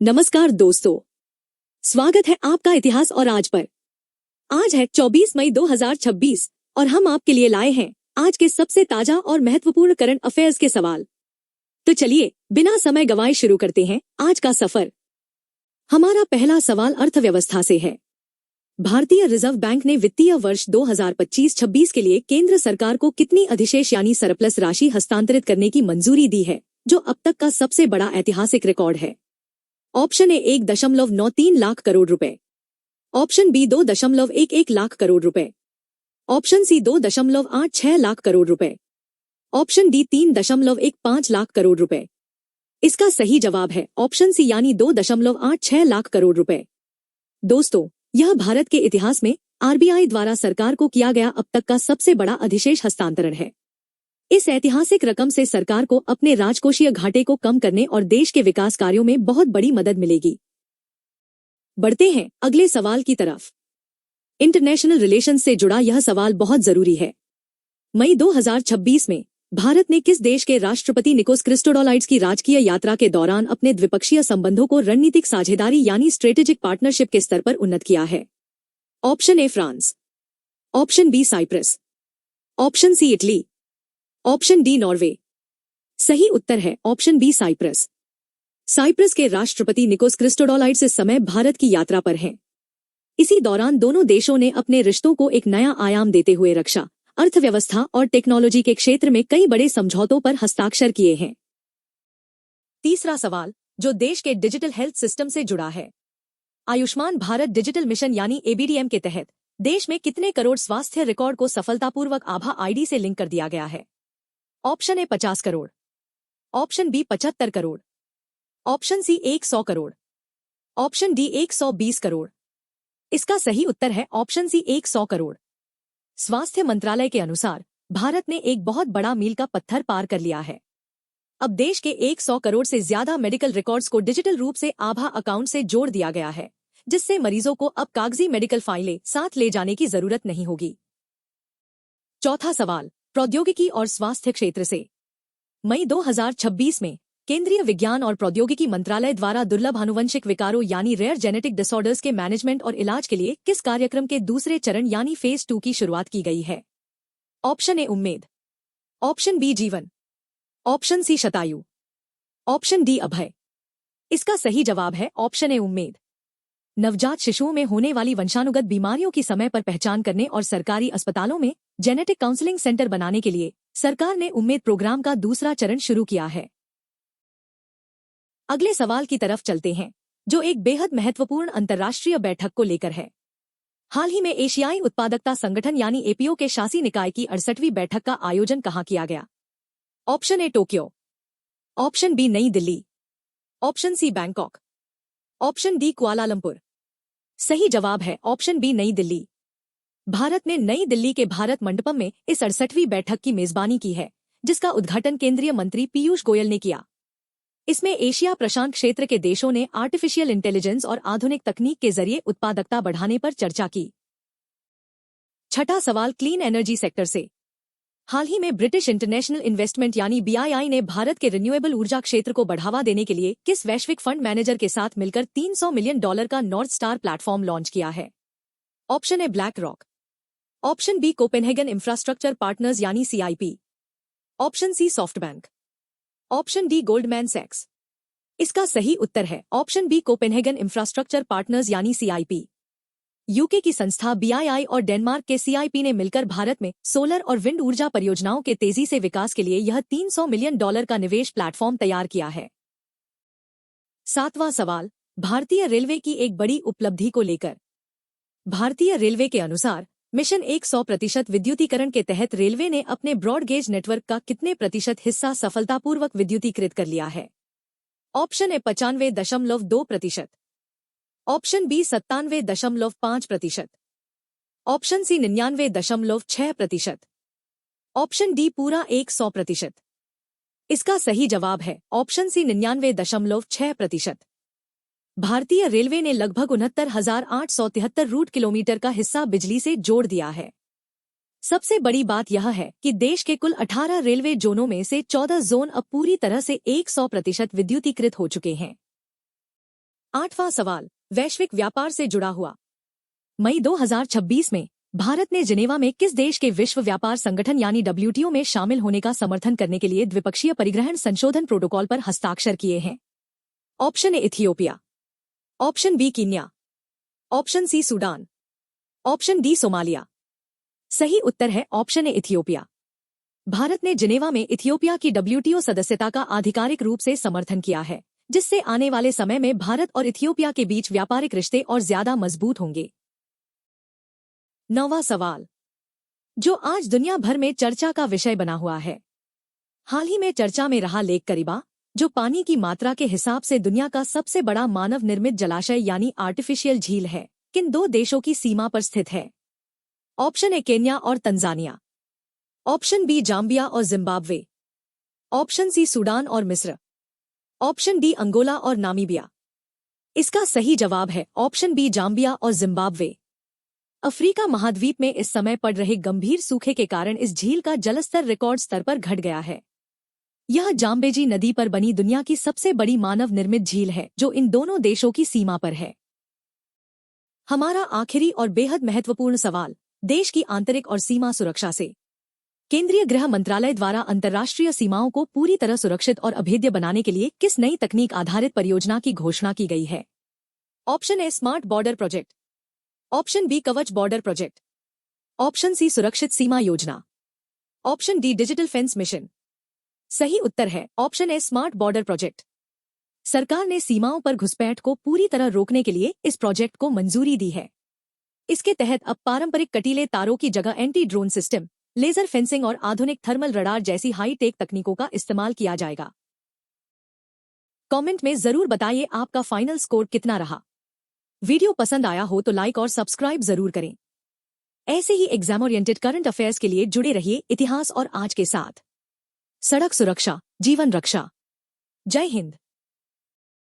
नमस्कार दोस्तों, स्वागत है आपका इतिहास और आज पर। आज है 24 मई 2026 और हम आपके लिए लाए हैं आज के सबसे ताजा और महत्वपूर्ण करंट अफेयर्स के सवाल। तो चलिए बिना समय गवाए शुरू करते हैं आज का सफर। हमारा पहला सवाल अर्थव्यवस्था से है। भारतीय रिजर्व बैंक ने वित्तीय वर्ष 2025-26 के लिए केंद्र सरकार को कितनी अधिशेष यानी सरप्लस राशि हस्तांतरित करने की मंजूरी दी है, जो अब तक का सबसे बड़ा ऐतिहासिक रिकॉर्ड है? ऑप्शन ए 1.93 लाख करोड़ रुपए, ऑप्शन बी 2.11 लाख करोड़ रुपए, ऑप्शन सी 2.86 लाख करोड़ रुपए, ऑप्शन डी 3.15 लाख करोड़ रुपए। इसका सही जवाब है ऑप्शन सी यानी 2.86 लाख करोड़ रुपए। दोस्तों, यह भारत के इतिहास में आरबीआई द्वारा सरकार को किया गया अब तक का सबसे बड़ा अधिशेष हस्तांतरण है। इस ऐतिहासिक रकम से सरकार को अपने राजकोषीय घाटे को कम करने और देश के विकास कार्यों में बहुत बड़ी मदद मिलेगी। बढ़ते हैं अगले सवाल की तरफ। इंटरनेशनल रिलेशंस से जुड़ा यह सवाल बहुत जरूरी है। मई 2026 में भारत ने किस देश के राष्ट्रपति निकोस क्रिस्टोडोलाइड्स की राजकीय यात्रा के दौरान अपने द्विपक्षीय संबंधों को रणनीतिक साझेदारी यानी स्ट्रेटेजिक पार्टनरशिप के स्तर पर उन्नत किया है? Option A France, option B Cyprus, option C Italy, option D Norway. सही उत्तर है ऑप्शन बी साइप्रस। साइप्रस के राष्ट्रपति निकोस क्रिस्टोडोलाइड्स इस समय भारत की यात्रा पर हैं। इसी दौरान दोनों देशों ने अपने रिश्तों को एक नया आयाम देते हुए रक्षा, अर्थव्यवस्था और टेक्नोलॉजी के क्षेत्र में कई बड़े समझौतों पर हस्ताक्षर किए हैं। तीसरा सवाल जो देश के डिजिटल हेल्थ सिस्टम से जुड़ा है। आयुष्मान भारत डिजिटल मिशन यानी एबीडीएम के तहत देश में कितने करोड़ स्वास्थ्य रिकॉर्ड को सफलतापूर्वक आभा आईडी से लिंक कर दिया गया है? Option A 50 crore, option B 75 crore, option C 100 crore, option D 120 crore. इसका सही उत्तर है ऑप्शन सी 100 करोड़। स्वास्थ्य मंत्रालय के अनुसार भारत ने एक बहुत बड़ा मील का पत्थर पार कर लिया है। अब देश के 100 करोड़ से ज्यादा मेडिकल रिकॉर्ड्स को डिजिटल रूप से आभा अकाउंट से जोड़ दिया गया है, जिससे मरीजों को अब कागजी मेडिकल फाइलें साथ ले जाने की जरूरत नहीं होगी। चौथा सवाल प्रौद्योगिकी और स्वास्थ्य क्षेत्र से। मई 2026 में केंद्रीय विज्ञान और प्रौद्योगिकी मंत्रालय द्वारा दुर्लभ आनुवंशिक विकारों यानी रेयर जेनेटिक डिसऑर्डर्स के मैनेजमेंट और इलाज के लिए किस कार्यक्रम के दूसरे चरण यानी फेज 2 की शुरुआत की गई है? ऑप्शन ए उम्मीद, ऑप्शन बी जीवन, ऑप्शन सी शतायु, ऑप्शन डी अभय। इसका सही जवाब है ऑप्शन ए उम्मीद। नवजात शिशुओं में होने वाली वंशानुगत बीमारियों की समय पर पहचान करने और सरकारी अस्पतालों में जेनेटिक काउंसलिंग सेंटर बनाने के लिए सरकार ने उम्मीद प्रोग्राम का दूसरा चरण शुरू किया है। अगले सवाल की तरफ चलते हैं, जो एक बेहद महत्वपूर्ण अंतर्राष्ट्रीय बैठक को लेकर है। हाल ही में एशियाई उत्पादकता संगठन यानी एपीओ के शासी निकाय की 68वीं बैठक का आयोजन कहाँ किया गया? Option A Tokyo, option B New Delhi, option C Bangkok, option D Kuala Lumpur. सही जवाब है ऑप्शन बी नई दिल्ली। भारत ने नई दिल्ली के भारत मंडपम में इस 68वीं बैठक की मेजबानी की है, जिसका उद्घाटन केंद्रीय मंत्री पीयूष गोयल ने किया। इसमें एशिया प्रशांत क्षेत्र के देशों ने आर्टिफिशियल इंटेलिजेंस और आधुनिक तकनीक के जरिए उत्पादकता बढ़ाने पर चर्चा की। छठा सवाल क्लीन एनर्जी सेक्टर से। हाल ही में ब्रिटिश इंटरनेशनल इन्वेस्टमेंट यानी बीआईआई ने भारत के रिन्यूएबल ऊर्जा क्षेत्र को बढ़ावा देने के लिए किस वैश्विक फंड मैनेजर के साथ मिलकर $300 मिलियन का नॉर्थ स्टार प्लेटफॉर्म लॉन्च किया है? Option A BlackRock, option B Copenhagen infrastructure partners यानी CIP, option C SoftBank, option D Goldman सैक्स। इसका सही उत्तर है option B Copenhagen infrastructure partners यानी सीआईपी। यूके की संस्था बीआईआई और डेनमार्क के सीआईपी ने मिलकर भारत में सोलर और विंड ऊर्जा परियोजनाओं के तेजी से विकास के लिए यह $300 मिलियन का निवेश प्लेटफॉर्म तैयार किया है। सातवां सवाल भारतीय रेलवे की एक बड़ी उपलब्धि को लेकर। भारतीय रेलवे के अनुसार मिशन 100% विद्युतीकरण के तहत रेलवे ने अपने ब्रॉडगेज नेटवर्क का कितने प्रतिशत हिस्सा सफलतापूर्वक विद्युतीकृत कर लिया है? Option A 95.2%, option B 97.5%, option C 99.6%, option D पूरा 100%। इसका सही जवाब है ऑप्शन सी 99.6%। भारतीय रेलवे ने लगभग 69,873 रूट किलोमीटर का हिस्सा बिजली से जोड़ दिया है। सबसे बड़ी बात यह है कि देश के कुल 18 रेलवे जोनों में से 14 जोन अब पूरी तरह से 100% विद्युतीकृत हो चुके हैं। 8वां सवाल, वैश्विक व्यापार से जुड़ा हुआ। मई 2026 में भारत ने जिनेवा में किस देश के विश्व व्यापार संगठन यानी WTO में शामिल होने का समर्थन करने के लिए द्विपक्षीय परिग्रहण संशोधन प्रोटोकॉल पर हस्ताक्षर किए हैं? Option A Ethiopia, option B Kenya, option C Sudan, option D Somalia. सही उत्तर है ऑप्शन ए इथियोपिया। भारत ने जिनेवा में इथियोपिया की WTO सदस्यता का आधिकारिक रूप से समर्थन किया है, जिससे आने वाले समय में भारत और इथियोपिया के बीच व्यापारिक रिश्ते और ज्यादा मजबूत होंगे। 9वां सवाल, जो आज दुनिया भर में चर्चा का विषय बना हुआ है। हाल ही में चर्चा में रहा लेक करीबा, जो पानी की मात्रा के हिसाब से दुनिया का सबसे बड़ा मानव निर्मित जलाशय यानी आर्टिफिशियल झील है, किन दो देशों की सीमा पर स्थित है? ऑप्शन ए केन्या और तंजानिया, ऑप्शन बी जाम्बिया और जिम्बाब्वे, ऑप्शन सी सूडान और मिस्र, ऑप्शन डी अंगोला और नामीबिया। इसका सही जवाब है ऑप्शन बी जाम्बिया और जिम्बाब्वे। अफ्रीका महाद्वीप में इस समय पड़ रहे गंभीर सूखे के कारण इस झील का जलस्तर रिकॉर्ड स्तर पर घट गया है। यह जाम्बेजी नदी पर बनी दुनिया की सबसे बड़ी मानव निर्मित झील है, जो इन दोनों देशों की सीमा पर है। हमारा आखिरी और बेहद महत्वपूर्ण सवाल, देश की आंतरिक और सीमा सुरक्षा से केंद्रीय गृह मंत्रालय द्वारा अंतर्राष्ट्रीय सीमाओं को पूरी तरह सुरक्षित और अभेद्य बनाने के लिए किस नई तकनीक आधारित परियोजना की घोषणा की गई है? Option A smart border project, option B Kavach border project, option C सुरक्षित सीमा योजना, option D digital fence mission. सही उत्तर है option A smart border project. सरकार ने सीमाओं पर घुसपैठ को पूरी तरह रोकने के लिए इस प्रोजेक्ट को मंजूरी दी है। इसके तहत अब पारंपरिक कटीले तारों की जगह anti drone system, laser fencing और आधुनिक थर्मल रडार जैसी हाई टेक तकनीकों का इस्तेमाल किया जाएगा। कमेंट में जरूर बताइए आपका फाइनल स्कोर कितना रहा। वीडियो पसंद आया हो तो लाइक और सब्सक्राइब जरूर करें। ऐसे ही एग्जाम ओरिएंटेड करंट अफेयर्स के लिए जुड़े रहिए इतिहास और आज के साथ। सड़क सुरक्षा, जीवन रक्षा। जय हिंद।